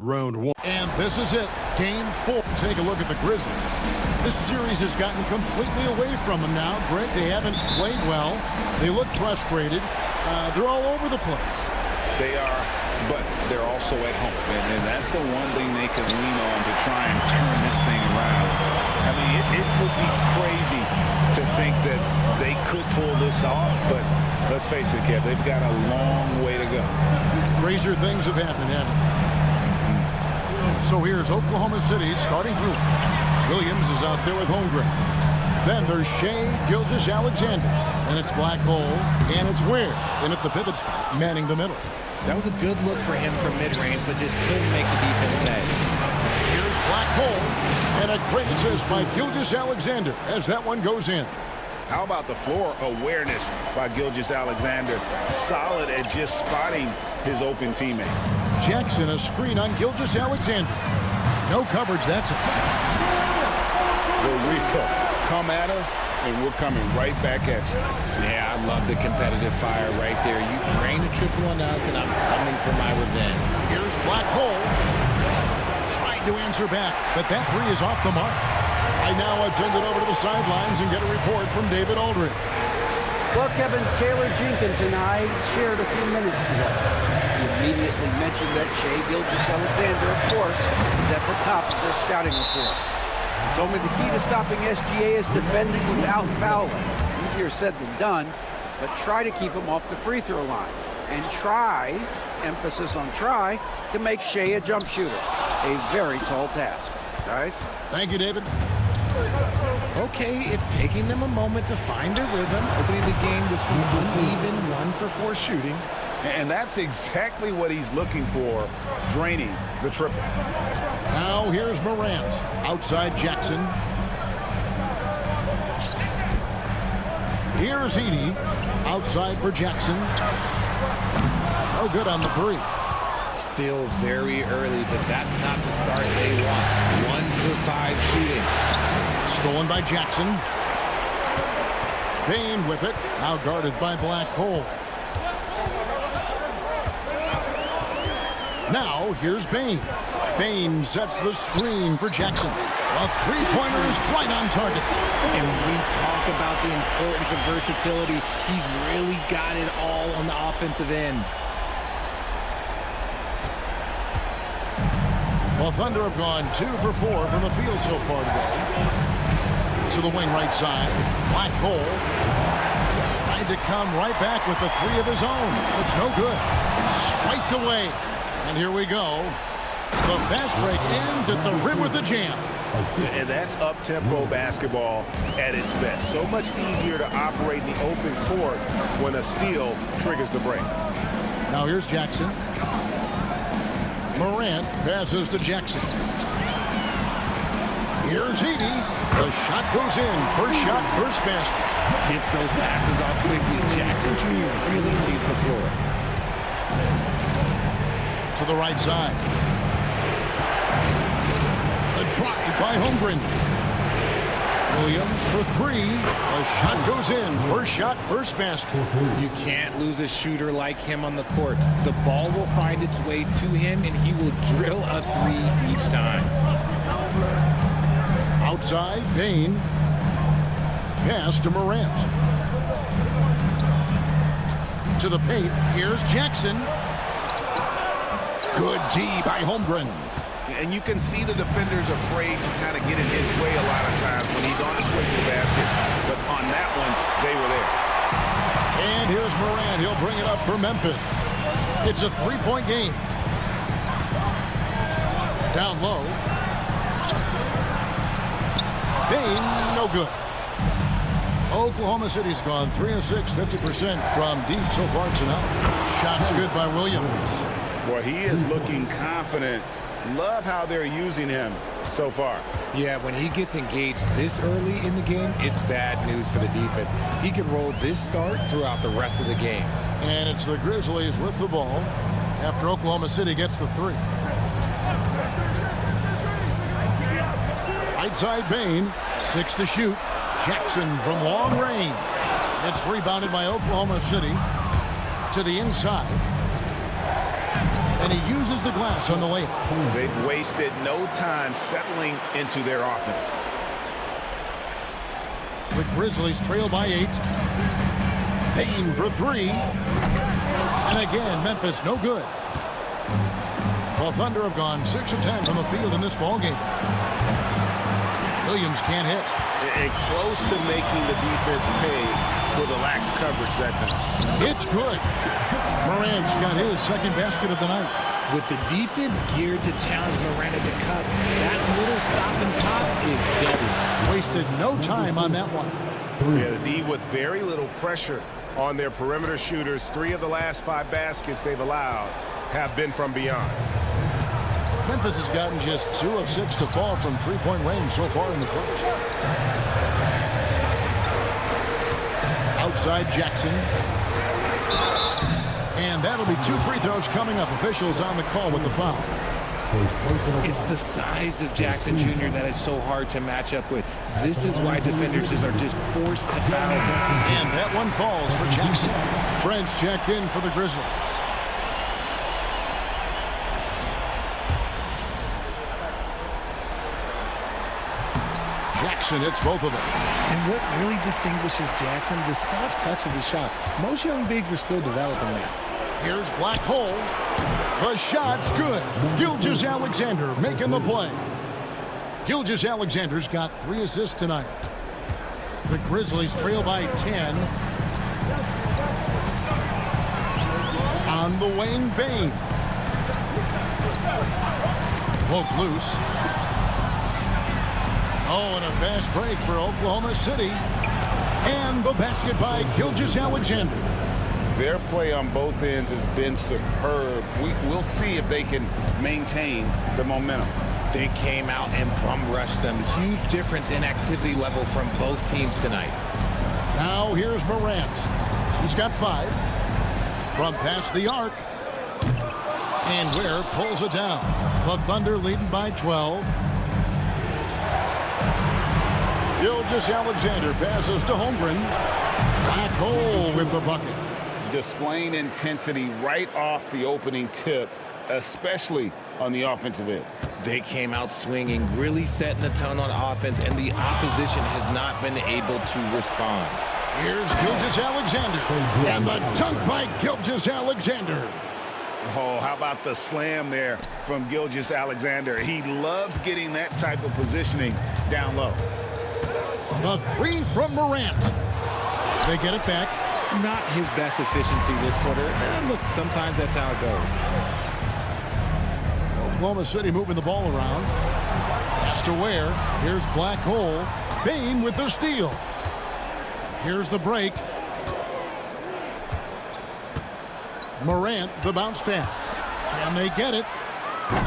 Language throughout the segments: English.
Round one. And this is it. Game 4. Take a look at the Grizzlies. This series has gotten completely away from them now. Greg, they haven't played well. They look frustrated. They're all over the place. They are, but they're also at home. And that's the one thing they can lean on to try and turn this thing around. I mean, it would be crazy to think that they could pull this off, but let's face it, Kev, they've got a long way to go. Crazier things have happened, haven't they? So here's Oklahoma City's starting group. Williams is out there with Holmgren. Then there's Shai Gilgeous-Alexander. And it's Black Hole. And it's Ware in at the pivot spot, manning the middle. That was a good look for him from mid-range, but just couldn't make the defense pay. Here's Black Hole. And a great assist by Gilgeous-Alexander as that one goes in. How about the floor awareness by Gilgeous-Alexander? Solid at just spotting his open teammate. Jackson, a screen on Gilgeous-Alexander. No coverage, that's it. The wheel come at us, and we're coming right back at you. Yeah, I love the competitive fire right there. You drain a triple on us, and I'm coming for my revenge. Here's Black Hole. Trying to answer back, but that three is off the mark. Right now, let's send it over to the sidelines and get a report from David Aldridge. Well, Kevin, Taylor Jenkins and I shared a few minutes together. He immediately mentioned that Shai Gilgeous-Alexander, of course, is at the top of their scouting report. He told me the key to stopping SGA is defending without fouling. Easier said than done, but try to keep him off the free throw line. And try, emphasis on try, to make Shai a jump shooter. A very tall task. Guys? Thank you, David. Okay, it's taking them a moment to find their rhythm, opening the game with some uneven 1-for-4 shooting. And that's exactly what he's looking for, draining the triple. Now here's Morant. Outside Jackson. Here's Edey. Outside for Jackson. No good on the three. Still very early, but that's not the start they want. 1-for-5 shooting. Stolen by Jackson. Bane with it. Now guarded by Black Hole. Now here's Bane. Bane sets the screen for Jackson. A three-pointer is right on target. And when we talk about the importance of versatility, he's really got it all on the offensive end. Well, Thunder have gone 2 for 4 from the field so far today. To the wing right side. Black Hole. Tried to come right back with the three of his own. It's no good. Swiped away. And here we go. The fast break ends at the rim with a jam. And that's up-tempo basketball at its best. So much easier to operate in the open court when a steal triggers the break. Now here's Jackson. Morant passes to Jackson. Here's Edey. The shot goes in. First shot, first basket. Gets those passes off quickly. Jackson Jr. really sees the floor. To the right side. A drive by Holmgren. Williams for three. The shot goes in. First shot, first basket. You can't lose a shooter like him on the court. The ball will find its way to him, and he will drill a three each time. Outside, Bane. Pass to Morant. To the paint. Here's Jackson. Good D by Holmgren. And you can see the defenders afraid to kind of get in his way a lot of times when he's on his way to the basket. But on that one, they were there. And here's Morant. He'll bring it up for Memphis. It's a three-point game. Down low. Bane, no good. Oklahoma City's gone 3 of 6, 50% from deep so far tonight. Shots good by Williams. Boy, he is looking confident. Love how they're using him so far. Yeah, when he gets engaged this early in the game, it's bad news for the defense. He can roll this start throughout the rest of the game. And it's the Grizzlies with the ball after Oklahoma City gets the three. Right side Bane, 6 to shoot. Jackson from long range. It's rebounded by Oklahoma City to the inside. And he uses the glass on the layup. They've wasted no time settling into their offense. The Grizzlies trail by 8. Payne for 3. And again, Memphis no good. The Thunder have gone 6 of 10 from the field in this ballgame. Williams can't hit. And close to making the defense pay for the lax coverage that time. It's good. Morant's got his second basket of the night. With the defense geared to challenge Morant at the cup, that little stop and pop is deadly. Wasted no time on that one. Yeah, the D with very little pressure on their perimeter shooters. 3 of the last 5 baskets they've allowed have been from beyond. Memphis has gotten just 2 of 6 to fall from three-point range so far in the first. Outside Jackson. And that'll be 2 free throws coming up. Officials on the call with the foul. It's the size of Jackson Jr. that is so hard to match up with. This is why defenders are just forced to foul him. And that one falls for Jackson. French checked in for the Grizzlies. Jackson hits both of them. And what really distinguishes Jackson, the soft touch of his shot. Most young bigs are still developing that. Here's Black Hole. The shot's good. Gilgeous-Alexander making the play. Gilgeous-Alexander's got 3 assists tonight. The Grizzlies trail by 10. On the wing, Bane. Poke loose. Oh, and a fast break for Oklahoma City. And the basket by Gilgeous-Alexander. Their play on both ends has been superb. We'll see if they can maintain the momentum. They came out and bum rushed them. Huge difference in activity level from both teams tonight. Now here's Morant. He's got 5. From past the arc. And Ware pulls it down. The Thunder leading by 12. Gilgeous-Alexander passes to Holmgren. Black Hole with the bucket. Displaying intensity right off the opening tip, especially on the offensive end. They came out swinging, really setting the tone on offense, and the opposition has not been able to respond. Here's Gilgeous-Alexander. And the dunk by Gilgeous-Alexander. Oh, how about the slam there from Gilgeous-Alexander? He loves getting that type of positioning down low. A 3 from Morant. They get it back. Not his best efficiency this quarter. And look, sometimes that's how it goes. Oklahoma City moving the ball around. Pass to Ware. Here's Black Hole. Bane with the steal. Here's the break. Morant, the bounce pass. Can they get it?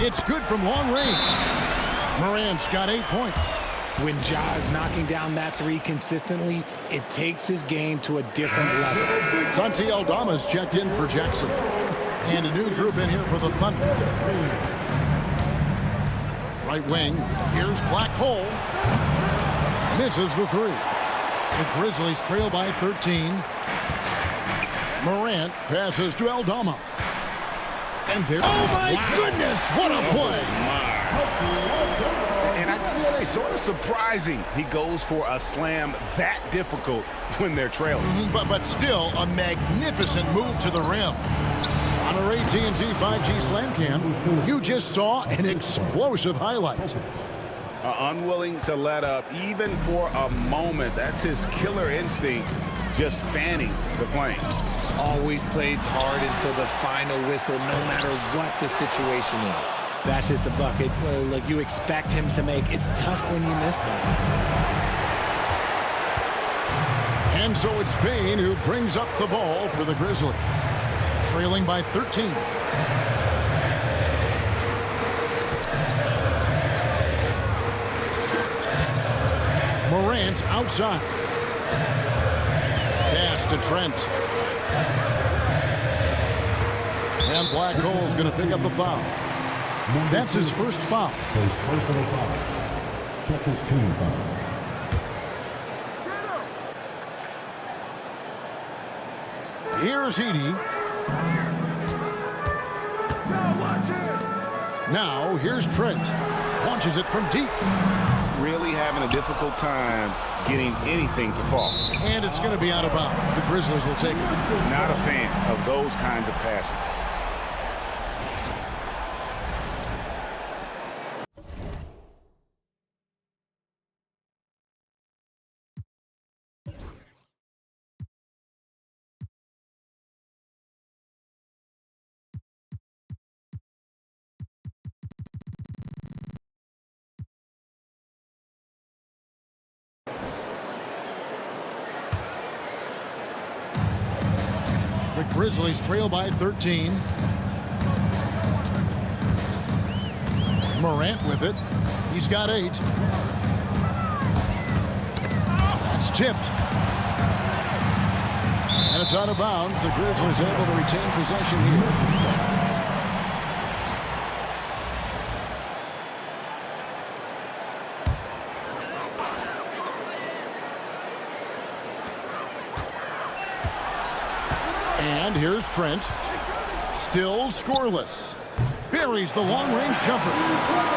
It's good from long range. Morant's got 8 points. When Ja's knocking down that 3 consistently, it takes his game to a different level. Santi Aldama's checked in for Jackson. And a new group in here for the Thunder. Right wing, here's Black Hole. Misses the 3. The Grizzlies trail by 13. Morant passes to Aldama. And there. Oh my goodness, what a play! And I gotta say, sort of surprising he goes for a slam that difficult when they're trailing. But still, a magnificent move to the rim. On our AT&T 5G Slam Cam, you just saw an explosive highlight. Unwilling to let up, even for a moment. That's his killer instinct, just fanning the flame. Always plays hard until the final whistle, no matter what the situation is. That's just a bucket like you expect him to make. It's tough when you miss those. And so it's Bane who brings up the ball for the Grizzlies. Trailing by 13. Morant outside. Pass to Trent. And Black Hole's going to pick up the foul. That's his first foul. First personal foul. Second team foul. Here's Edey. Now, here's Trent. Launches it from deep. Really having a difficult time getting anything to fall. And it's going to be out of bounds. The Grizzlies will take it. Not a fan of those kinds of passes. The Grizzlies trail by 13. Morant with it. He's got 8. It's tipped. And it's out of bounds. The Grizzlies able to retain possession here. And here's Trent. Still scoreless. Buries the long-range jumper.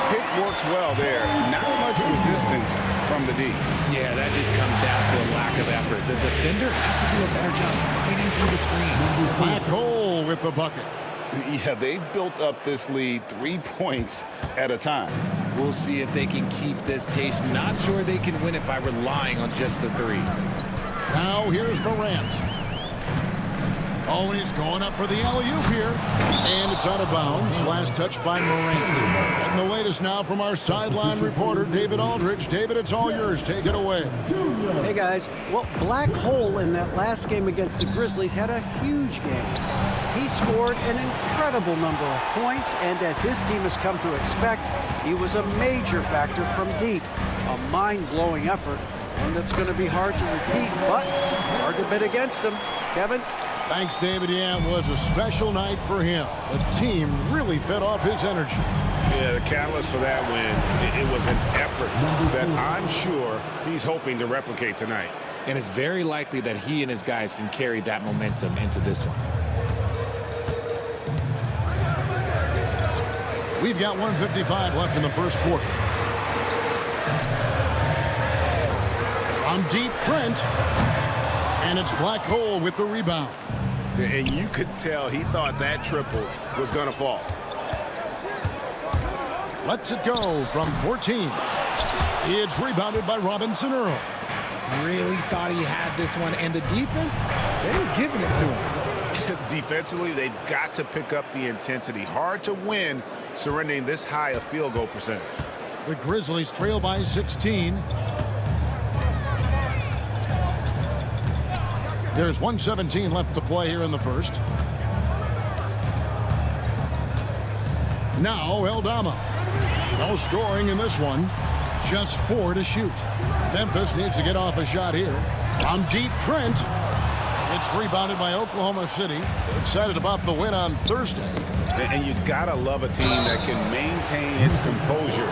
Pick works well there. Not much resistance from the D. Yeah, that just comes down to a lack of effort. The defender has to do a better job fighting through the screen. Black Hole with the bucket. Yeah, they've built up this lead 3 points at a time. We'll see if they can keep this pace. Not sure they can win it by relying on just the 3. Now here's Morant. Always going up for the alley-oop here. And it's out of bounds. Last touch by Morant. And the latest now from our sideline reporter, David Aldridge. David, it's all yours. Take it away. Hey, guys. Well, Black Hole in that last game against the Grizzlies had a huge game. He scored an incredible number of points, and as his team has come to expect, he was a major factor from deep. A mind-blowing effort, one that's going to be hard to repeat, but hard to bet against him. Kevin? Thanks, David. Yeah, it was a special night for him. The team really fed off his energy. Yeah, the catalyst for that win, it was an effort that I'm sure he's hoping to replicate tonight. And it's very likely that he and his guys can carry that momentum into this one. We've got 1:55 left in the first quarter. On deep, Trent. And it's Black Hole with the rebound. And you could tell he thought that triple was going to fall. Lets it go from 14. It's rebounded by Robinson Earl. Really thought he had this one, and the defense, they were giving it to him. Defensively, they've got to pick up the intensity. Hard to win surrendering this high a field goal percentage. The Grizzlies trail by 16. There's 1:17 left to play here in the first. Now Eldama. No scoring in this one. Just 4 to shoot. Memphis needs to get off a shot here. On deep, Trent. It's rebounded by Oklahoma City. Excited about the win on Thursday. And you gotta love a team that can maintain its composure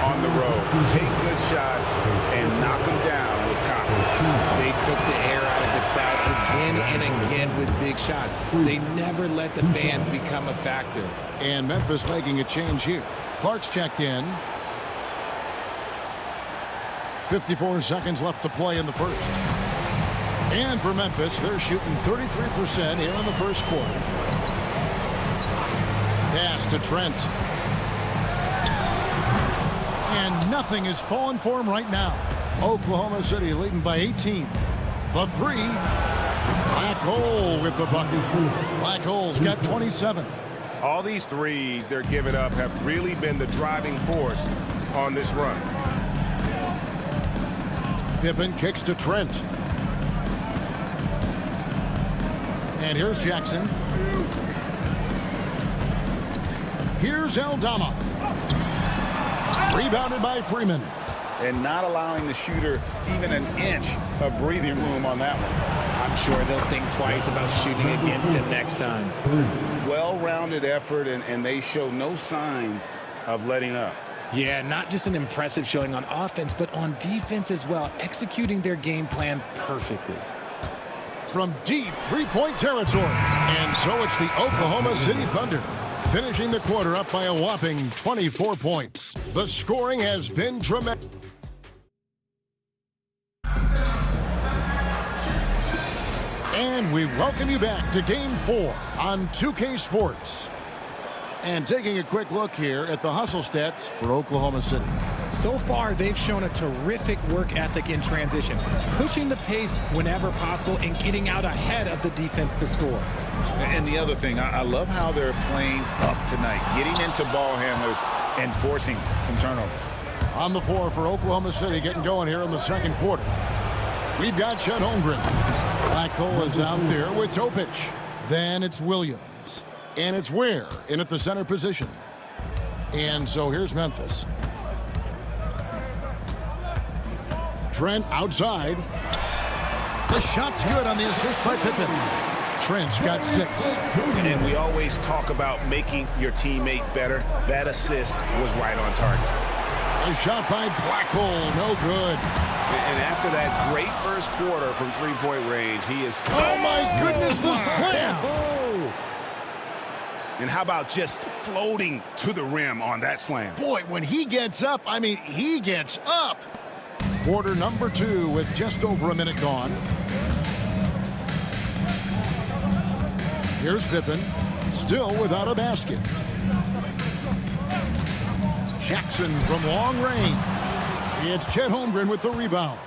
on the road. Take good shots and knock them down with confidence. They took the air out of the crowd again and again with big shots. They never let the fans become a factor. And Memphis making a change here. Clark's checked in. 54 seconds left to play in the first. And for Memphis, they're shooting 33% here in the first quarter. Pass to Trent. And nothing is falling for him right now. Oklahoma City leading by 18. The 3. Black Hole with the bucket. Black Hole's got 27. All these threes they're giving up have really been the driving force on this run. Pippen kicks to Trent. And here's Jackson. Here's Eldama. Rebounded by Freeman. And not allowing the shooter even an inch of breathing room on that one. I'm sure they'll think twice about shooting against him next time. Well-rounded effort, and they show no signs of letting up. Yeah, not just an impressive showing on offense, but on defense as well, executing their game plan perfectly. From deep three-point territory. And so it's the Oklahoma City Thunder finishing the quarter up by a whopping 24 points. The scoring has been tremendous. And we welcome you back to Game 4 on 2K Sports. And taking a quick look here at the hustle stats for Oklahoma City. So far, they've shown a terrific work ethic in transition, pushing the pace whenever possible and getting out ahead of the defense to score. And the other thing, I love how they're playing up tonight, getting into ball handlers and forcing some turnovers. On the floor for Oklahoma City, getting going here in the second quarter. We've got Chet Holmgren. Black Hole is out there with Topic. Then it's Williams. And it's Ware in at the center position. And so here's Memphis. Trent outside. The shot's good on the assist by Pippen. Trent's got 6. And we always talk about making your teammate better. That assist was right on target. A shot by Black Hole, no good. And after that great first quarter from three-point range, he is... Oh, my goodness, the slam! And how about just floating to the rim on that slam? Boy, when he gets up, I mean, he gets up. Quarter number 2 with just over a minute gone. Here's Pippen, still without a basket. Jackson from long range. It's Chet Holmgren with the rebound.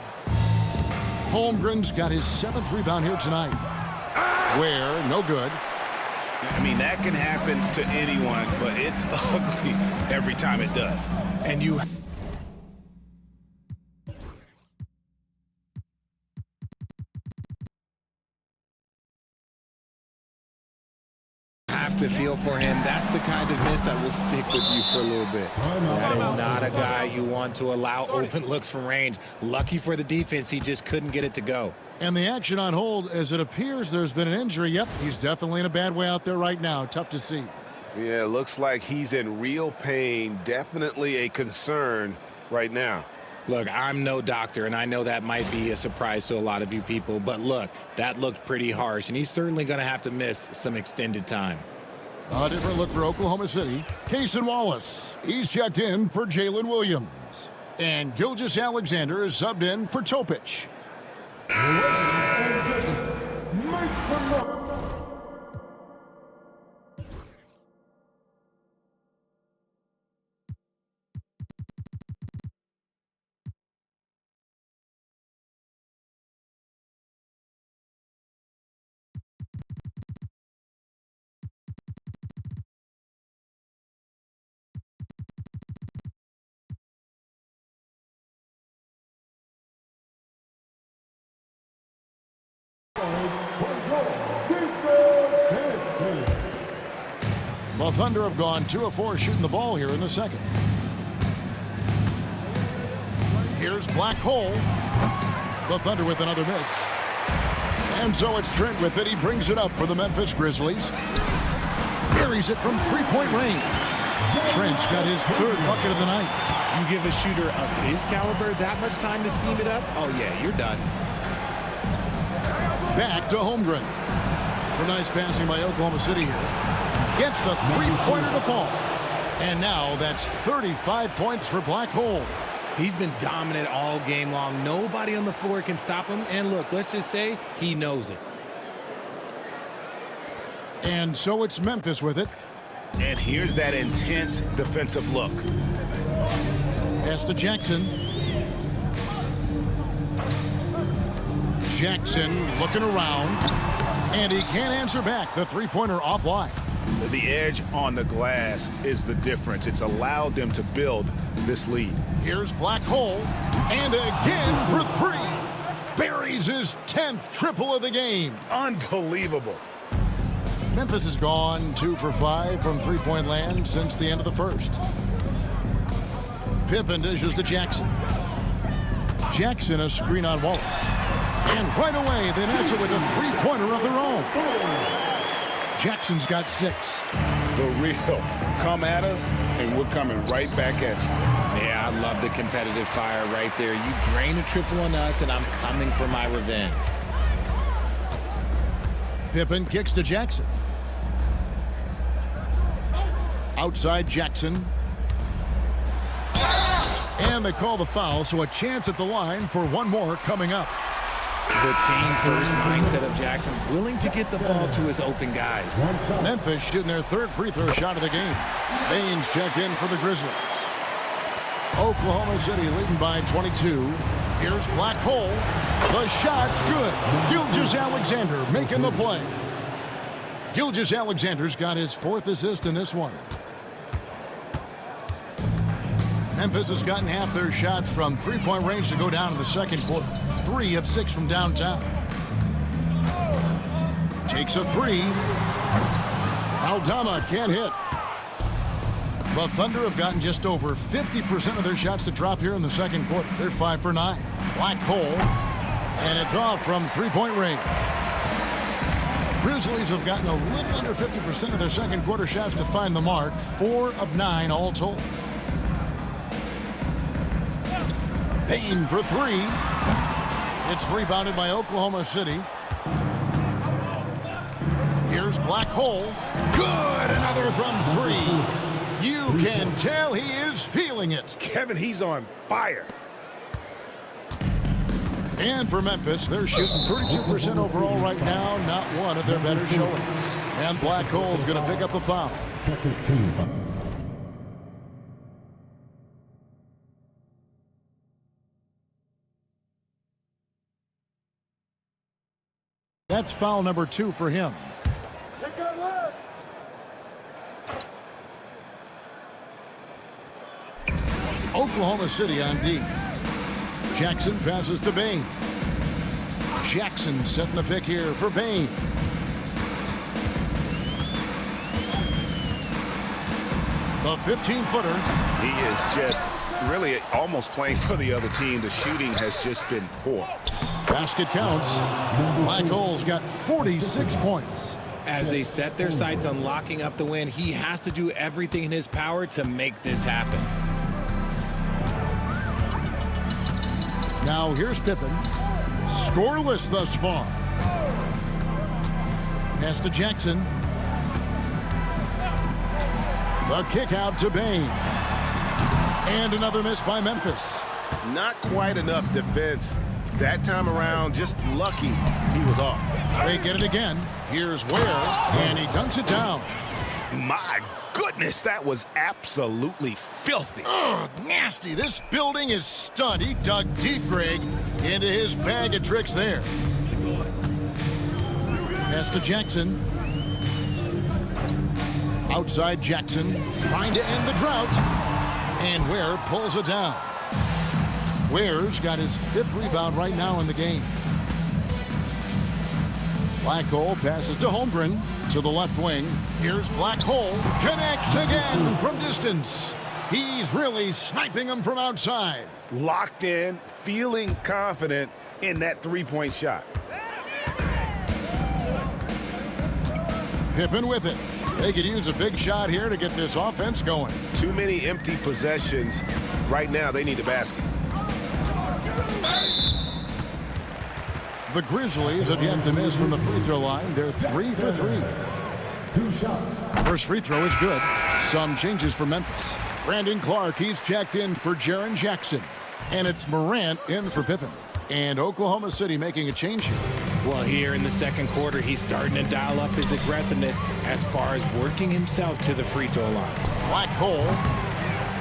Holmgren's got his 7th rebound here tonight. Ware, no good. I mean, that can happen to anyone, but it's ugly every time it does. And you have to feel for him. That's the kind of miss that will stick with you for a little bit. That is not a guy you want to allow open looks from range. Lucky for the defense, he just couldn't get it to go. And the action on hold, as it appears there's been an injury. Yep, he's definitely in a bad way out there right now. Tough to see. Yeah, it looks like he's in real pain. Definitely a concern right now. Look, I'm no doctor, and I know that might be a surprise to a lot of you people, but look, that looked pretty harsh, and he's certainly going to have to miss some extended time. A different look for Oklahoma City. Cason Wallace, he's checked in for Jalen Williams. And Gilgeous-Alexander is subbed in for Topic. The Thunder have gone 2 of 4 shooting the ball here in the second. Here's Black Hole. The Thunder with another miss. And so it's Trent with it. He brings it up for the Memphis Grizzlies. Buries it from three-point range. Trent's got his 3rd bucket of the night. You give a shooter of his caliber that much time to seam it up? Oh, yeah, you're done. Back to Holmgren. Some nice passing by Oklahoma City here. Gets the three-pointer to fall. And now that's 35 points for Black Hole. He's been dominant all game long. Nobody on the floor can stop him. And look, let's just say he knows it. And so it's Memphis with it. And here's that intense defensive look. Pass to Jackson. Jackson looking around. And he can't answer back. The three-pointer offline. The edge on the glass is the difference. It's allowed them to build this lead. Here's Black Hole. And again for 3. Buries his 10th triple of the game. Unbelievable. Memphis has gone 2 for 5 from three-point land since the end of the first. Pippen dishes to Jackson. Jackson a screen on Wallace. And right away they match it with a three-pointer of their own. Jackson's got 6. The real come at us, and we're coming right back at you. Yeah, I love the competitive fire right there. You drain a triple on us, and I'm coming for my revenge. Pippen kicks to Jackson. Outside Jackson. And they call the foul, so a chance at the line for one more coming up. The team-first mindset of Jackson, willing to get the ball to his open guys. Memphis shooting their third free throw shot of the game. Baines checked in for the Grizzlies. Oklahoma City leading by 22. Here's Black Hole. The shot's good. Gilgeous-Alexander making the play. Gilgeous-Alexander's got his 4th assist in this one. Memphis has gotten half their shots from three-point range to go down in the second quarter. 3 of 6 from downtown. Takes a 3. Aldama can't hit. The Thunder have gotten just over 50% of their shots to drop here in the second quarter. They're 5 for 9. Black Hole. And it's off from three-point range. Grizzlies have gotten a little under 50% of their second quarter shots to find the mark. 4 of 9 all told. Payne for 3. It's rebounded by Oklahoma City. Here's Black Hole. Good! Another from 3. You can tell he is feeling it. Kevin, he's on fire. And for Memphis, they're shooting 32% overall right now. Not one of their better showings. And Black Hole's going to pick up the foul. Second team foul. That's foul number 2 for him. Oklahoma City on D. Jackson passes to Bain. Jackson setting the pick here for Bain. The 15-footer. He is just really almost playing for the other team. The shooting has just been poor. Basket counts. Black Hole's got 46 points. As they set their sights on locking up the win, he has to do everything in his power to make this happen. Now here's Pippen. Scoreless thus far. Pass to Jackson. The kick out to Bain. And another miss by Memphis. Not quite enough defense. That time around, just lucky he was off. They get it again. Here's Ware, and he dunks it down. My goodness, that was absolutely filthy. Ugh, nasty. This building is stunned. He dug deep, Greg, into his bag of tricks there. Pass to Jackson. Outside Jackson, trying to end the drought. And Ware pulls it down. Ware's got his 5th rebound right now in the game. Black Hole passes to Holmgren to the left wing. Here's Black Hole. Connects again from distance. He's really sniping them from outside. Locked in, feeling confident in that three-point shot. Pippen with it. They could use a big shot here to get this offense going. Too many empty possessions. Right now, they need a basket. The Grizzlies have yet to miss from the free throw line. They're 3 for 3. 2 shots. First free throw is good. Some changes for Memphis. Brandon Clark, he's checked in for Jaren Jackson. And it's Morant in for Pippen. And Oklahoma City making a change here. Well, here in the second quarter, he's starting to dial up his aggressiveness as far as working himself to the free throw line. Black Hole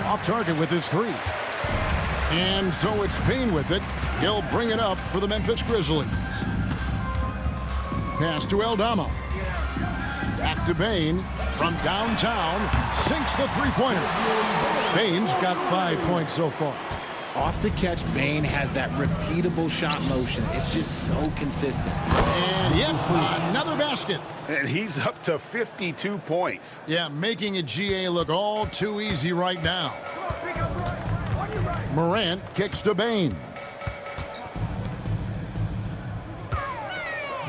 off target with his 3. And so it's Payne with it. He'll bring it up for the Memphis Grizzlies. Pass to Aldama. Back to Bain from downtown. Sinks the three-pointer. Bain's got 5 points so far. Off the catch, Bain has that repeatable shot motion. It's just so consistent. And yep, another basket. And he's up to 52 points. Yeah, making a GA look all too easy right now. Morant kicks to Bain.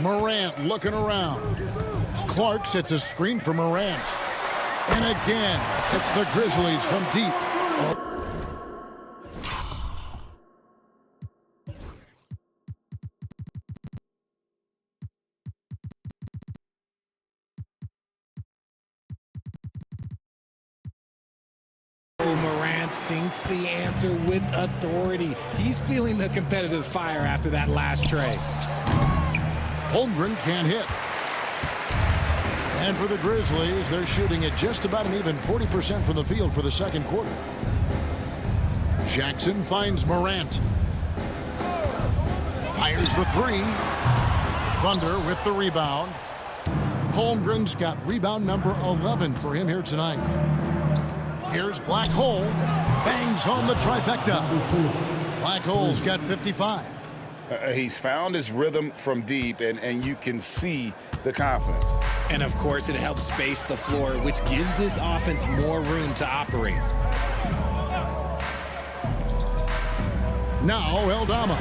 Morant looking around. Clark sets a screen for Morant. And again, it's the Grizzlies from deep. Morant sinks the answer with authority. He's feeling the competitive fire after that last tray. Holmgren can't hit. And for the Grizzlies, they're shooting at just about an even 40% from the field for the second quarter. Jackson finds Morant. Fires the three. Thunder with the rebound. Holmgren's got rebound number 11 for him here tonight. Here's Black Hole. Bangs home the trifecta. Black Hole's got 55. He's found his rhythm from deep, and you can see the confidence. And of course, it helps space the floor, which gives this offense more room to operate. Now Eldama.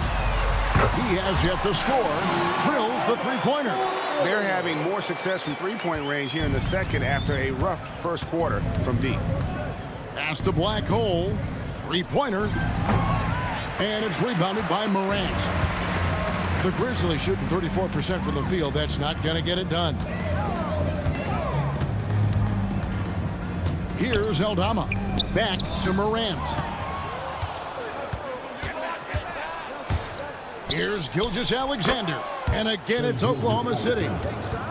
He has yet to score. Drills the three-pointer. They're having more success from three-point range here in the second after a rough first quarter from deep. Pass to Black Hole. Three-pointer. And it's rebounded by Morant. The Grizzlies shooting 34% from the field. That's not going to get it done. Here's Eldama. Back to Morant. Here's Gilgeous-Alexander. And again, it's Oklahoma City.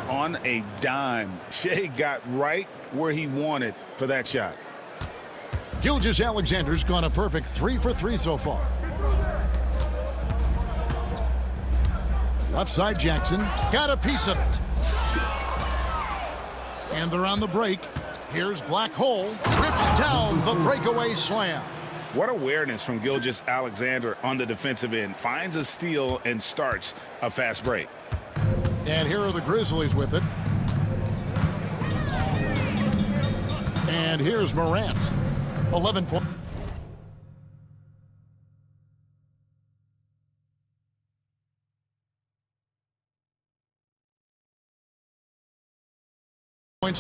On a dime, Shea got right where he wanted for that shot. Gilgeous-Alexander's gone a perfect 3 for 3 so far. Left side Jackson. Got a piece of it. And they're on the break. Here's Black Hole. Rips down the breakaway slam. What awareness from Gilgeous-Alexander on the defensive end. Finds a steal and starts a fast break. And here are the Grizzlies with it. And here's Morant. 11 points.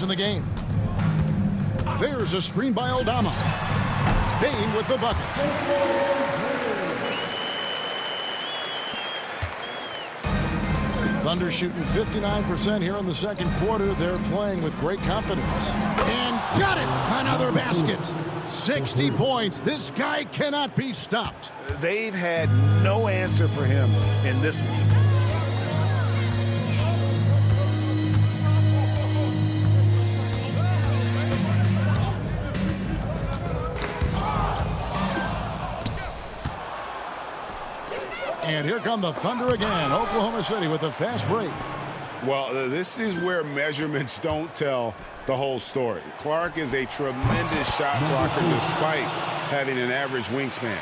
In the game. There's a screen by Eldama. Bane with the bucket. Thunder shooting 59% here in the second quarter. They're playing with great confidence. And got it! Another basket. 60 points. This guy cannot be stopped. They've had no answer for him in this one. And here come the Thunder again. Oklahoma City with a fast break. Well, this is where measurements don't tell the whole story. Clark is a tremendous shot blocker despite having an average wingspan.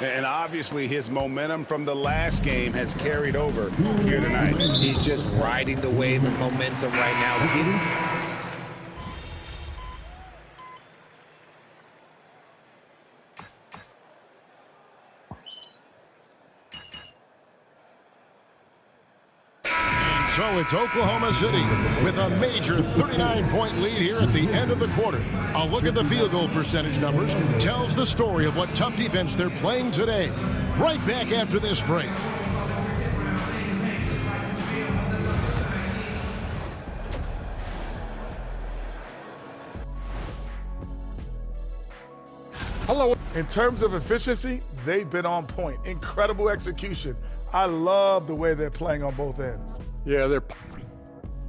And obviously his momentum from the last game has carried over here tonight. He's just riding the wave of momentum right now. So it's Oklahoma City with a major 39-point lead here at the end of the quarter. A look at the field goal percentage numbers tells the story of what tough defense they're playing today. Right back after this break. Hello. In terms of efficiency, they've been on point. Incredible execution. I love the way they're playing on both ends. Yeah, they're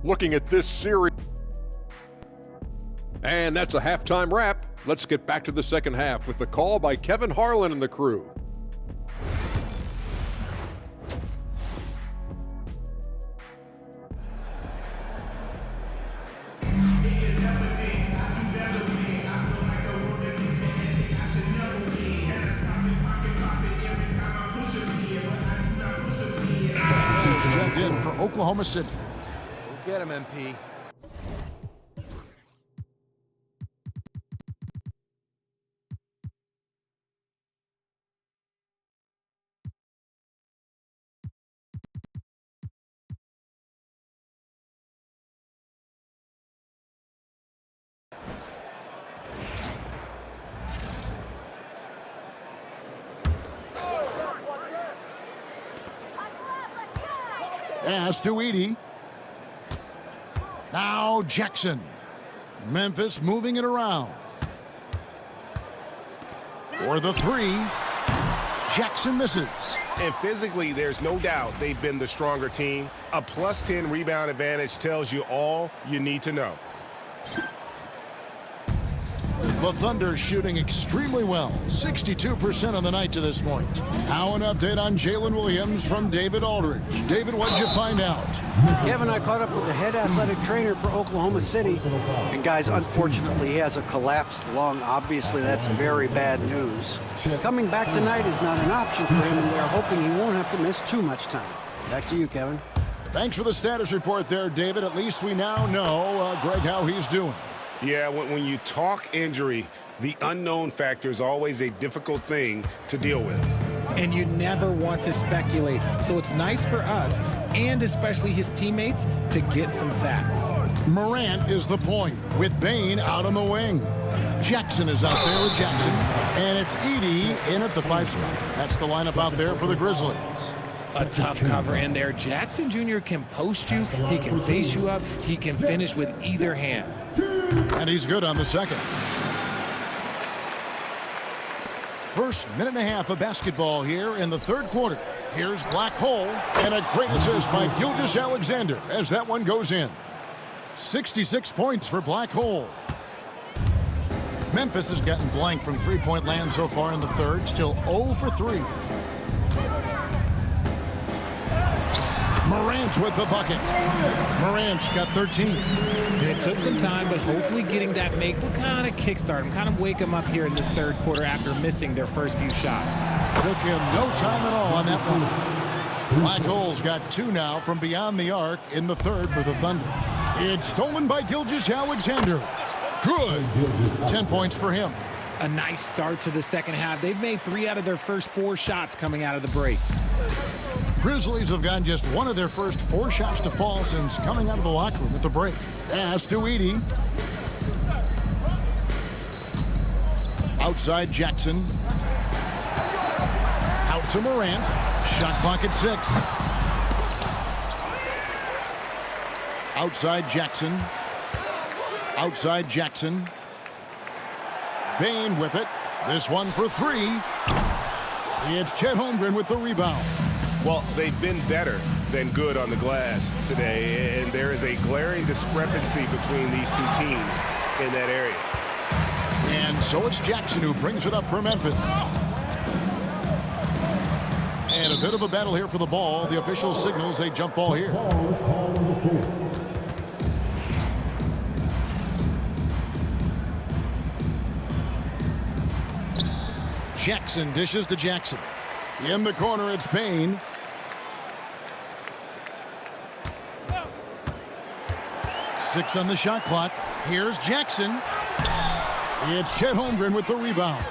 looking at this series. And that's a halftime wrap. Let's get back to the second half with the call by Kevin Harlan and the crew. In for Oklahoma City. Go get him, MP. Pass to Edey. Now Jackson. Memphis moving it around. For the three, Jackson misses. And physically, there's no doubt they've been the stronger team. A +10 rebound advantage tells you all you need to know. The Thunder shooting extremely well, 62% on the night to this point. Now an update on Jalen Williams from David Aldridge. David, what did you find out? Kevin, I caught up with the head athletic trainer for Oklahoma City. And guys, unfortunately, he has a collapsed lung. Obviously, that's very bad news. Coming back tonight is not an option for him, and they're hoping he won't have to miss too much time. Back to you, Kevin. Thanks for the status report there, David. At least we now know, Greg, how he's doing. Yeah, when you talk injury, the unknown factor is always a difficult thing to deal with. And you never want to speculate. So it's nice for us, and especially his teammates, to get some facts. Morant is the point, with Bane out on the wing. Jackson is out there with Jackson, and it's Edey in at the 5 spot. That's the lineup out there for the Grizzlies. A tough cover in there. Jackson Jr. can post you, he can face you up, he can finish with either hand. And he's good on the second. First minute and a half of basketball here in the third quarter. Here's Black Hole, and a great assist by Gilgeous-Alexander as that one goes in. 66 points for Black Hole. Memphis has gotten blank from three-point land so far in the third, still 0 for 3. Morant with the bucket. Morant's got 13. And it took some time, but hopefully getting that make will kind of kickstart him, kind of wake him up here in this third quarter after missing their first few shots. Took him no time at all on that one. Black Hole's got 2 now from beyond the arc in the third for the Thunder. It's stolen by Gilgeous-Alexander. Good. 10 points for him. A nice start to the second half. They've made 3 out of their first 4 shots coming out of the break. Grizzlies have gotten just 1 of their first 4 shots to fall since coming out of the locker room at the break. Pass to Edey. Outside Jackson. Out to Morant. Shot clock at 6. Outside Jackson. Outside Jackson. Bane with it. This one for 3. It's Chet Holmgren with the rebound. Well, they've been better than good on the glass today, and there is a glaring discrepancy between these two teams in that area. And so it's Jackson who brings it up for Memphis. And a bit of a battle here for the ball. The official signals a jump ball here. Jackson dishes to Jackson. In the corner, it's Bane. Six on the shot clock. Here's Jackson. It's Chet Holmgren with the rebound.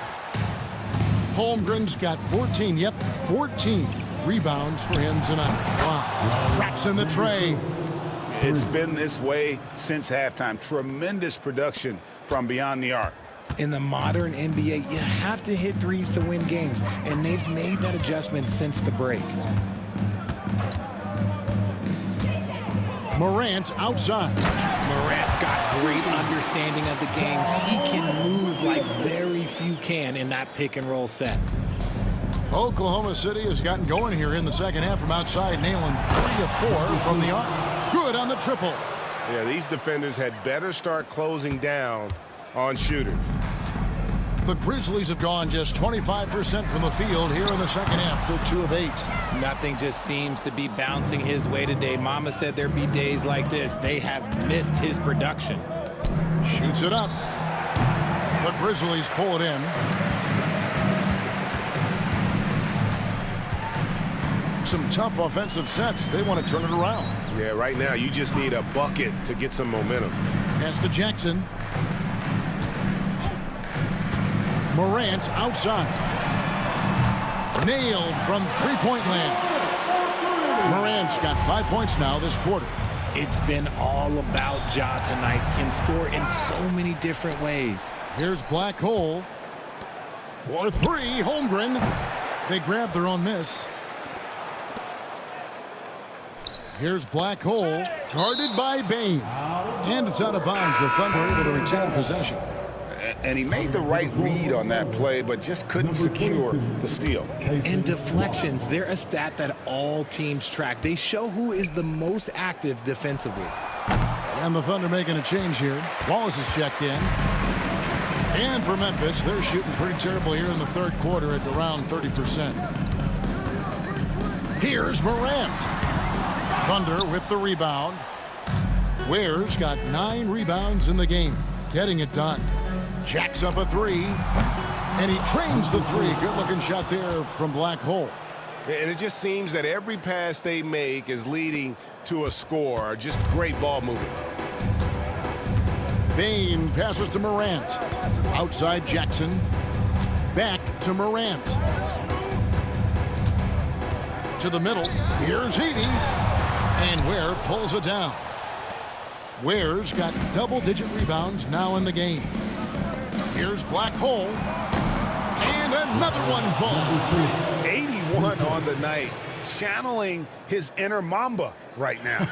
Holmgren's got 14. Yep, 14 rebounds for him tonight. Wow. Traps in the tray. It's been this way since halftime. Tremendous production from beyond the arc. In the modern NBA, you have to hit threes to win games, and they've made that adjustment since the break. Morant outside. Morant's got great understanding of the game. He can move like very few can in that pick and roll set. Oklahoma City has gotten going here in the second half from outside, nailing 3 of 4 from the arc. Good on the triple. Yeah, these defenders had better start closing down on shooters. The Grizzlies have gone just 25% from the field here in the second half. They're 2 of 8. Nothing just seems to be bouncing his way today. Mama said there'd be days like this. They have missed his production. Shoots it up. The Grizzlies pull it in. Some tough offensive sets. They want to turn it around. Yeah, right now you just need a bucket to get some momentum. Pass to Jackson. Morant outside. Nailed from three-point land. Morant's got 5 points now this quarter. It's been all about Ja tonight. Can score in so many different ways. Here's Black Hole. For 3, Holmgren. They grab their own miss. Here's Black Hole, guarded by Bane. And it's out of bounds. The Thunder able to retain possession. And he made the right read on that play, but just couldn't secure the steal. And deflections, they're a stat that all teams track. They show who is the most active defensively. And the Thunder making a change here. Wallace is checked in. And for Memphis, they're shooting pretty terrible here in the third quarter at around 30%. Here's Morant. Thunder with the rebound. Ware's got 9 rebounds in the game, getting it done. Jacks up a 3, and he trains the 3. Good-looking shot there from Black Hole. And it just seems that every pass they make is leading to a score. Just great ball movement. Bane passes to Morant. Outside Jackson. Back to Morant. To the middle. Here's Edey. And Ware pulls it down. Ware's got double-digit rebounds now in the game. Here's Black Hole. And another one falls. 81 on the night. Channeling his inner Mamba right now.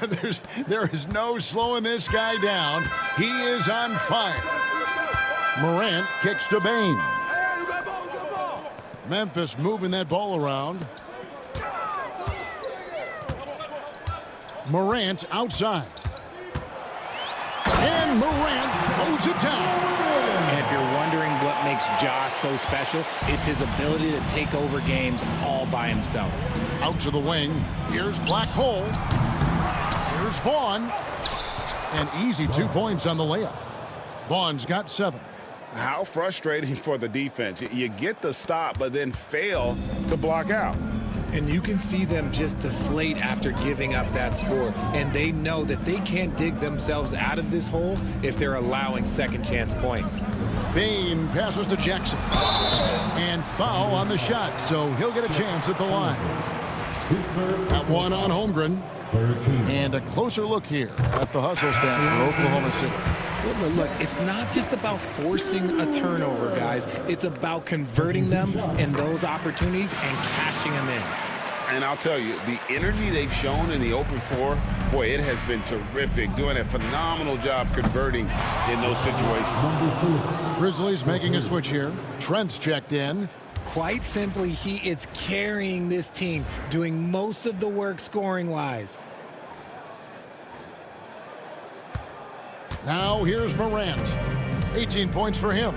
There is no slowing this guy down. He is on fire. Morant kicks to Bane. Memphis moving that ball around. Morant outside. And Morant throws it down. And if you're wondering what makes Josh so special, it's his ability to take over games all by himself. Out to the wing. Here's Black Hole. Here's Vaughn. And easy 2 points on the layup. Vaughn's got 7. How frustrating for the defense. You get the stop, but then fail to block out. And you can see them just deflate after giving up that score. And they know that they can't dig themselves out of this hole if they're allowing second chance points. Bane passes to Jackson. And foul on the shot, so he'll get a chance at the line. That one on Holmgren. And a closer look here at the hustle stats for Oklahoma City. Look, it's not just about forcing a turnover, guys. It's about converting them in those opportunities and cashing them in. And I'll tell you, the energy they've shown in the open floor, boy, it has been terrific. Doing a phenomenal job converting in those situations. Grizzlies making a switch here. Trent's checked in. Quite simply, he is carrying this team, doing most of the work scoring-wise. Now here's Morant. 18 points for him.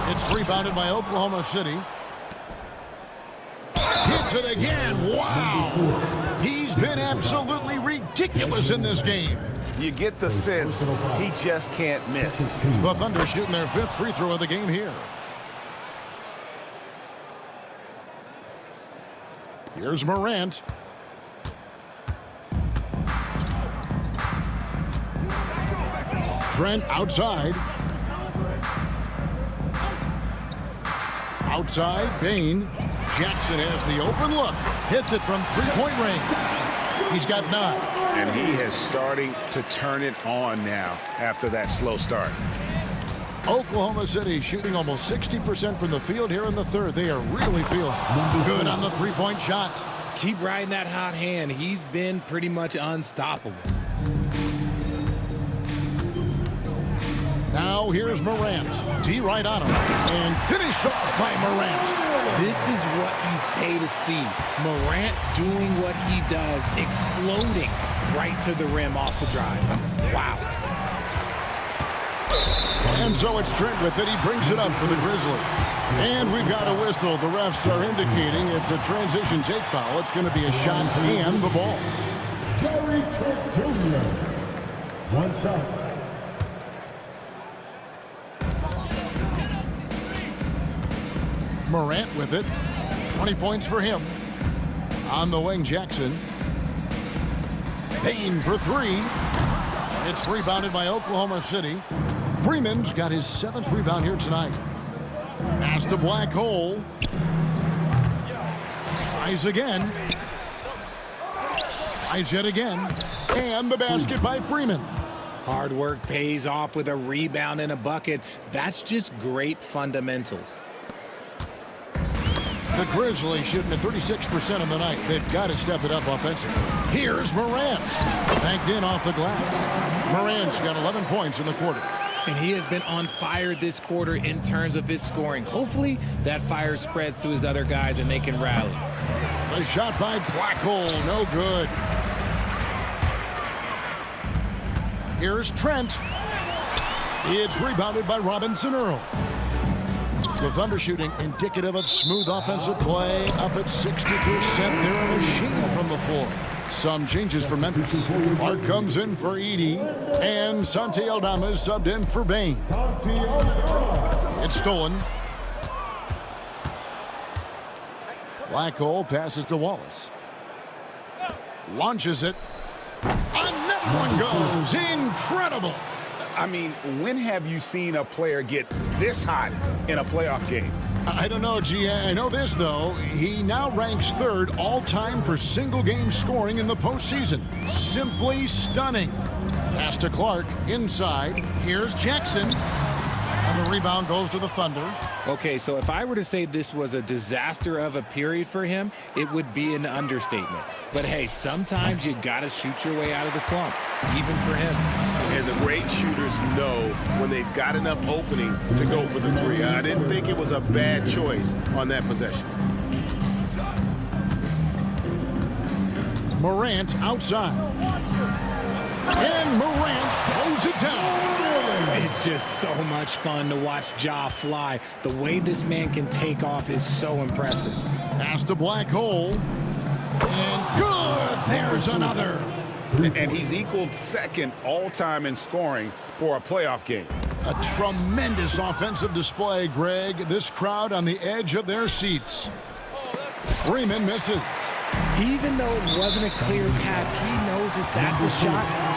It's rebounded by Oklahoma City. Hits it again. Wow. He's been absolutely ridiculous in this game. You get the sense he just can't miss. The Thunder shooting their 5th free throw of the game here. Here's Morant. Trent outside. Outside, Bane. Jackson has the open look. Hits it from three-point range. He's got 9. And he is starting to turn it on now after that slow start. Oklahoma City shooting almost 60% from the field here in the third. They are really feeling good on the three-point shot. Keep riding that hot hand. He's been pretty much unstoppable. Now here's Morant. D right on him. And finished off by Morant. This is what you pay to see. Morant doing what he does, exploding right to the rim off the drive. Wow. And so it's Trent with it. He brings it up for the Grizzlies. And we've got a whistle. The refs are indicating it's a transition take foul. It's going to be a shot and the ball. Gary Trent Jr. One shot. Morant with it. 20 points for him. On the wing, Jackson. Payne for 3. It's rebounded by Oklahoma City. Freeman's got his 7th rebound here tonight. Pass to Black Hole. Tries again. Tries yet again. And the basket by Freeman. Hard work pays off with a rebound and a bucket. That's just great fundamentals. The Grizzlies shooting at 36% on the night. They've got to step it up offensively. Here's Morant. Banked in off the glass. Morant's got 11 points in the quarter. And he has been on fire this quarter in terms of his scoring. Hopefully that fire spreads to his other guys and they can rally. A shot by Blackhole, no good. Here's Trent. It's rebounded by Robinson Earl. The Thunder shooting indicative of smooth offensive play, up at 60%. They're a machine from the floor. Some changes for Memphis. Clark comes in for Edey, and Santi Aldama is subbed in for Bane. It's stolen. Blackhole passes to Wallace. Launches it. Another one goes. Incredible. I mean, when have you seen a player get this hot in a playoff game? I don't know, G. I know this, though. He now ranks third all-time for single-game scoring in the postseason. Simply stunning. Pass to Clark, inside. Here's Jackson. And the rebound goes to the Thunder. Okay, so if I were to say this was a disaster of a period for him, it would be an understatement. But hey, sometimes you gotta shoot your way out of the slump, even for him. And the great shooters know when they've got enough opening to go for the three. I didn't think it was a bad choice on that possession. Morant outside. And Morant throws it down. It's just so much fun to watch Ja fly. The way this man can take off is so impressive. Pass to Blackhole. And good! There's another. And he's equaled second all-time in scoring for a playoff game. A tremendous offensive display, Greg. This crowd on the edge of their seats. Freeman misses. Even though it wasn't a clear path, he knows that that's a shot.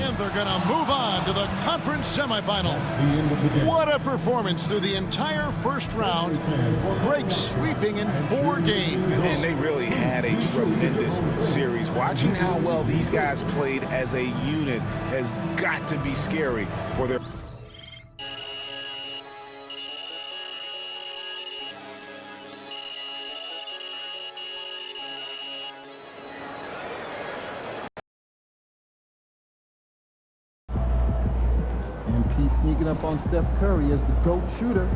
And they're going to move on to the conference semifinals. What a performance through the entire first round. Greg sweeping in 4 games. And they really had a tremendous series. Watching how well these guys played as a unit has got to be scary for their... MP sneaking up on Steph Curry as the GOAT shooter.